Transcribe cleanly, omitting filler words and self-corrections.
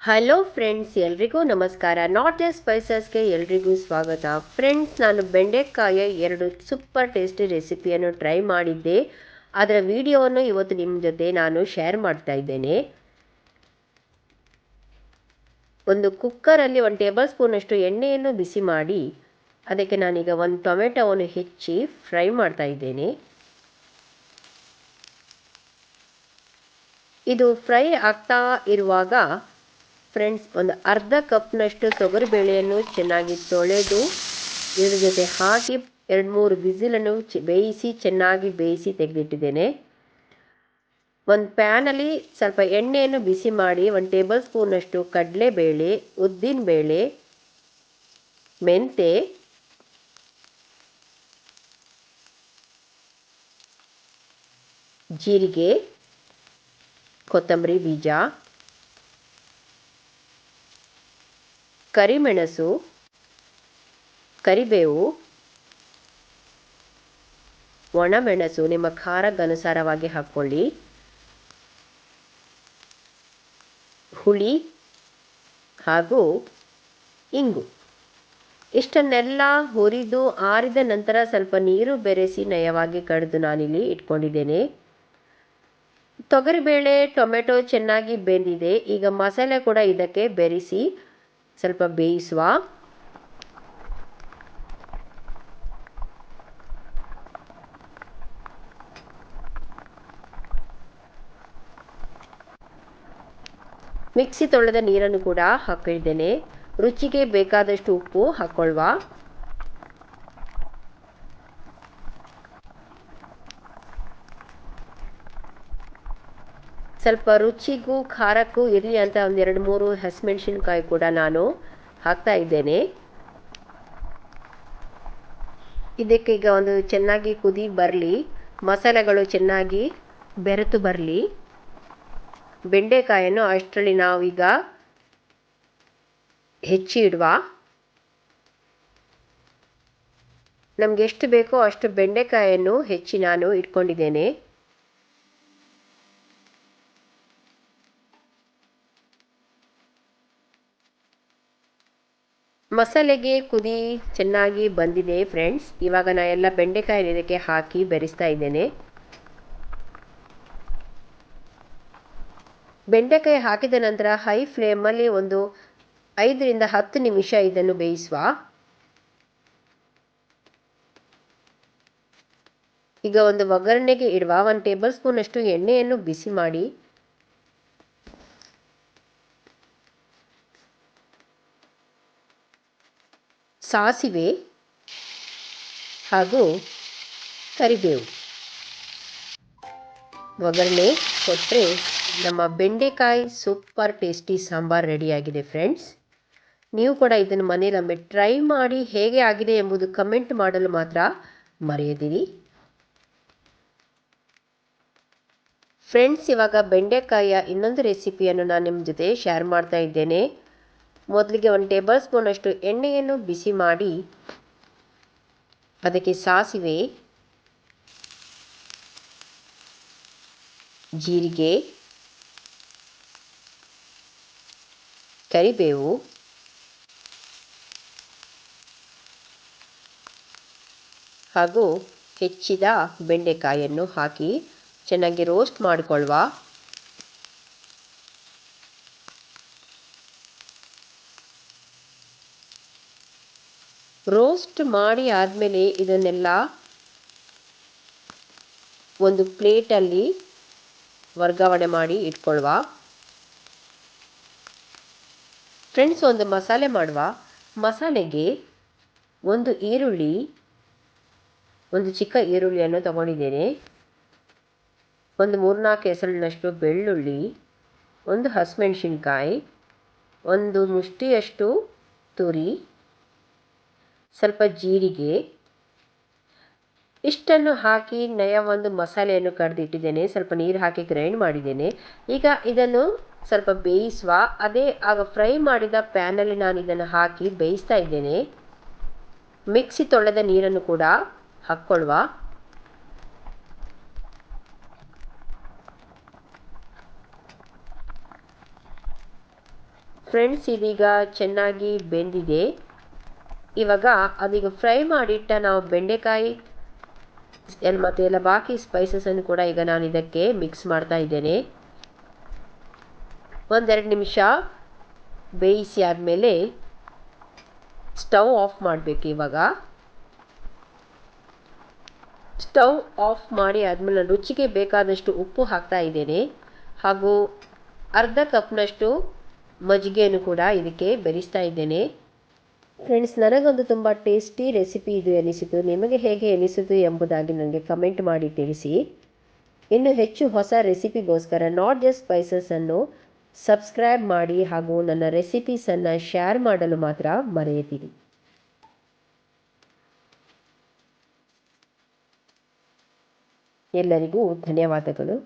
Hello friends, ಎಲ್ರಿಗೂ ನಮಸ್ಕಾರ. North East ಸ್ಪೈಸಸ್ಗೆ ಎಲ್ರಿಗೂ ಸ್ವಾಗತ. ಫ್ರೆಂಡ್ಸ್, ನಾನು ಬೆಂಡೆಕಾಯ 2 ಸೂಪರ್ ಟೇಸ್ಟಿ ರೆಸಿಪಿಯನ್ನು ಟ್ರೈ ಮಾಡಿದ್ದೆ. ಅದರ ವಿಡಿಯೋವನ್ನು ಇವತ್ತು ನಿಮ್ಮ ಜೊತೆ ನಾನು ಶೇರ್ ಮಾಡ್ತಾ ಇದ್ದೇನೆ. ಒಂದು ಕುಕ್ಕರಲ್ಲಿ 1 ಟೇಬಲ್ ಸ್ಪೂನಷ್ಟು ಎಣ್ಣೆಯನ್ನು ಬಿಸಿ ಮಾಡಿ ಅದಕ್ಕೆ ನಾನೀಗ 1 ಟೊಮೆಟೊವನ್ನು ಹೆಚ್ಚಿ ಫ್ರೈ ಮಾಡ್ತಾ ಇದ್ದೇನೆ. ಇದು ಫ್ರೈ ಆಗ್ತಾ ಇರುವಾಗ ಫ್ರೆಂಡ್ಸ್, ಒಂದು ಅರ್ಧ ಕಪ್ನಷ್ಟು ತೊಗರಿಬೇಳೆಯನ್ನು ಚೆನ್ನಾಗಿ ತೊಳೆದು ಇದ್ರ ಜೊತೆ ಹಾಕಿ 2-3 ವಿಸಿಲನ್ನು ಚೆನ್ನಾಗಿ ಬೇಯಿಸಿ ತೆಗೆದಿಟ್ಟಿದ್ದೇನೆ. ಒಂದು ಪ್ಯಾನಲ್ಲಿ ಸ್ವಲ್ಪ ಎಣ್ಣೆಯನ್ನು ಬಿಸಿ ಮಾಡಿ 1 ಟೇಬಲ್ ಸ್ಪೂನಷ್ಟು ಕಡಲೆಬೇಳೆ, ಉದ್ದಿನಬೇಳೆ, ಮೆಂತೆ, ಜೀರಿಗೆ, ಕೊತ್ತಂಬರಿ ಬೀಜ, ಕರಿಮೆಣಸು, ಕರಿಬೇವು, ಒಣಮೆಣಸು ನಿಮ್ಮ ಖಾರಕ್ಕನುಸಾರವಾಗಿ ಹಾಕ್ಕೊಳ್ಳಿ, ಹುಳಿ ಹಾಗೂ ಇಂಗು. ಇಷ್ಟನ್ನೆಲ್ಲ ಹುರಿದು ಆರಿದ ನಂತರ ಸ್ವಲ್ಪ ನೀರು ಬೆರೆಸಿ ನಯವಾಗಿ ಕಡಿದು ನಾನಿಲ್ಲಿ ಇಟ್ಕೊಂಡಿದ್ದೇನೆ. ತೊಗರಿಬೇಳೆ, ಟೊಮೆಟೊ ಚೆನ್ನಾಗಿ ಬೆಂದಿದೆ. ಈಗ ಮಸಾಲೆ ಕೂಡ ಇದಕ್ಕೆ ಬೆರೆಸಿ ಸ್ವಲ್ಪ ಬೇಯಿಸುವ. ಮಿಕ್ಸಿ ತೊಳೆದ ನೀರನ್ನು ಕೂಡ ಹಾಕಿದ್ದೇನೆ. ರುಚಿಗೆ ಬೇಕಾದಷ್ಟು ಉಪ್ಪು ಹಾಕ್ಕೊಳ್ಳುವ. ಸ್ವಲ್ಪ ರುಚಿಗೂ ಖಾರಕ್ಕೂ ಇರಲಿ ಅಂತ 2-3 ಹಸಿಮೆಣಸಿನಕಾಯಿ ಕೂಡ ನಾನು ಹಾಕ್ತಾ ಇದ್ದೇನೆ. ಇದಕ್ಕೆ ಈಗ ಒಂದು ಚೆನ್ನಾಗಿ ಕುದಿ ಬರಲಿ, ಮಸಾಲೆಗಳು ಚೆನ್ನಾಗಿ ಬೆರೆತು ಬರಲಿ. ಬೆಂಡೆಕಾಯನ್ನು ಅಷ್ಟರಲ್ಲಿ ನಾವೀಗ ಹೆಚ್ಚಿ ಇಡುವ. ನಮಗೆ ಎಷ್ಟು ಬೇಕೋ ಅಷ್ಟು ಬೆಂಡೆಕಾಯನ್ನು ಹೆಚ್ಚಿ ನಾನು ಇಟ್ಕೊಂಡಿದ್ದೇನೆ. ಮಸಾಲೆಗೆ ಕುದಿ ಚೆನ್ನಾಗಿ ಬಂದಿದೆ ಫ್ರೆಂಡ್ಸ್. ಇವಾಗ ನಾನು ಎಲ್ಲ ಬೆಂಡೆಕಾಯಿ ಇದಕ್ಕೆ ಹಾಕಿ ಬೆರೆಸ್ತಾ ಇದ್ದೇನೆ. ಬೆಂಡೆಕಾಯಿ ಹಾಕಿದ ನಂತರ ಹೈ ಫ್ಲೇಮಲ್ಲಿ ಒಂದು 5-10 ನಿಮಿಷ ಇದನ್ನು ಬೇಯಿಸುವ. ಈಗ ಒಂದು ಒಗ್ಗರಣೆಗೆ ಇಡುವ. 1 ಟೇಬಲ್ ಸ್ಪೂನಷ್ಟು ಎಣ್ಣೆಯನ್ನು ಬಿಸಿ ಮಾಡಿ ಸಾಸಿವೆ ಹಾಗೂ ಕರಿಬೇವು ಒಗ್ಗರಣೆ ಕೊಟ್ಟರೆ ನಮ್ಮ ಬೆಂಡೆಕಾಯಿ ಸೂಪರ್ ಟೇಸ್ಟಿ ಸಾಂಬಾರ್ ರೆಡಿಯಾಗಿದೆ ಫ್ರೆಂಡ್ಸ್. ನೀವು ಕೂಡ ಇದನ್ನು ಮನೆಯಲ್ಲೊಮ್ಮೆ ಟ್ರೈ ಮಾಡಿ ಹೇಗೆ ಆಗಿದೆ ಎಂಬುದು ಕಮೆಂಟ್ ಮಾಡಲು ಮಾತ್ರ ಮರೆಯದಿರಿ ಫ್ರೆಂಡ್ಸ್. ಇವಾಗ ಬೆಂಡೆಕಾಯಿಯ ಇನ್ನೊಂದು ರೆಸಿಪಿಯನ್ನು ನಾನು ನಿಮ್ಮ ಜೊತೆ ಶೇರ್ ಮಾಡ್ತಾ ಇದ್ದೇನೆ. ಮೊದಲಿಗೆ 1 ಟೇಬಲ್ ಸ್ಪೂನಷ್ಟು ಎಣ್ಣೆಯನ್ನು ಬಿಸಿ ಮಾಡಿ ಅದಕ್ಕೆ ಸಾಸಿವೆ, ಜೀರಿಗೆ, ಕರಿಬೇವು, ಹಾಗೂ ಹೆಚ್ಚಿದ ಬೆಂಡೆಕಾಯನ್ನು ಹಾಕಿ ಚೆನ್ನಾಗಿ ರೋಸ್ಟ್ ಮಾಡಿಕೊಳ್ಳುವ. ರೋಸ್ಟ್ ಮಾಡಿ ಆದಮೇಲೆ ಇದನ್ನೆಲ್ಲ ಒಂದು ಪ್ಲೇಟಲ್ಲಿ ವರ್ಗಾವಣೆ ಮಾಡಿ ಇಟ್ಕೊಳ್ಳುವ. ಫ್ರೆಂಡ್ಸ್, ಒಂದು ಮಸಾಲೆ ಮಾಡುವ. ಮಸಾಲೆಗೆ ಒಂದು ಈರುಳ್ಳಿ, ಒಂದು ಚಿಕ್ಕ ಈರುಳ್ಳಿಯನ್ನು ತಗೊಂಡಿದ್ದೇನೆ, ಒಂದು 3-4 ಎಸಳಿನಷ್ಟು ಬೆಳ್ಳುಳ್ಳಿ, ಒಂದು ಹಸಿಮೆಣಸಿನ್ಕಾಯಿ, ಒಂದು ಮುಷ್ಟಿಯಷ್ಟು ತುರಿ, ಸ್ವಲ್ಪ ಜೀರಿಗೆ, ಇಷ್ಟನ್ನು ಹಾಕಿ ಒಂದು ಮಸಾಲೆಯನ್ನು ಕಡಿದಿಟ್ಟಿದ್ದೇನೆ. ಸ್ವಲ್ಪ ನೀರು ಹಾಕಿ ಗ್ರೈಂಡ್ ಮಾಡಿದ್ದೇನೆ. ಈಗ ಇದನ್ನು ಸ್ವಲ್ಪ ಬೇಯಿಸುವ. ಆಗ ಫ್ರೈ ಮಾಡಿದ ಪ್ಯಾನಲ್ಲಿ ನಾನು ಇದನ್ನು ಹಾಕಿ ಬೇಯಿಸ್ತಾ ಇದ್ದೇನೆ. ಮಿಕ್ಸಿ ತೊಳೆದ ನೀರನ್ನು ಕೂಡ ಹಾಕ್ಕೊಳ್ಳುವ. ಫ್ರೆಂಡ್ಸ್ ಇದೀಗ ಚೆನ್ನಾಗಿ ಬೆಂದಿದೆ. ಇವಾಗ ಅದೀಗ ಫ್ರೈ ಮಾಡಿಟ್ಟ ನಾವು ಬೆಂಡೆಕಾಯಿ ಮತ್ತು ಎಲ್ಲ ಬಾಕಿ ಸ್ಪೈಸಸನ್ನು ಕೂಡ ಈಗ ನಾನು ಇದಕ್ಕೆ ಮಿಕ್ಸ್ ಮಾಡ್ತಾ ಇದ್ದೇನೆ. ಒಂದೆರಡು ನಿಮಿಷ ಬೇಯಿಸಿ ಆದಮೇಲೆ ಸ್ಟವ್ ಆಫ್ ಮಾಡಬೇಕು. ಇವಾಗ ಸ್ಟವ್ ಆಫ್ ಮಾಡಿ ಆದಮೇಲೆ ನಾನು ರುಚಿಗೆ ಬೇಕಾದಷ್ಟು ಉಪ್ಪು ಹಾಕ್ತಾ ಇದ್ದೇನೆ ಹಾಗೂ ಅರ್ಧ ಕಪ್ನಷ್ಟು ಮಜ್ಜಿಗೆಯನ್ನು ಕೂಡ ಇದಕ್ಕೆ ಬೆರೆಸ್ತಾ ಇದ್ದೇನೆ. ಫ್ರೆಂಡ್ಸ್, ನನಗೊಂದು ತುಂಬ ಟೇಸ್ಟಿ ರೆಸಿಪಿ ಇದು ಎನಿಸಿತು. ನಿಮಗೆ ಹೇಗೆ ಎನಿಸಿತು ಎಂಬುದಾಗಿ ನನಗೆ ಕಮೆಂಟ್ ಮಾಡಿ ತಿಳಿಸಿ. ಇನ್ನು ಹೆಚ್ಚು ಹೊಸ ರೆಸಿಪಿಗೋಸ್ಕರ ನಾಟ್ ಜಸ್ಟ್ ಸ್ಪೈಸಸನ್ನು ಸಬ್ಸ್ಕ್ರೈಬ್ ಮಾಡಿ ಹಾಗೂ ನನ್ನ ರೆಸಿಪೀಸನ್ನು ಶೇರ್ ಮಾಡಲು ಮಾತ್ರ ಮರೆಯದಿರಿ. ಎಲ್ಲರಿಗೂ ಧನ್ಯವಾದಗಳು.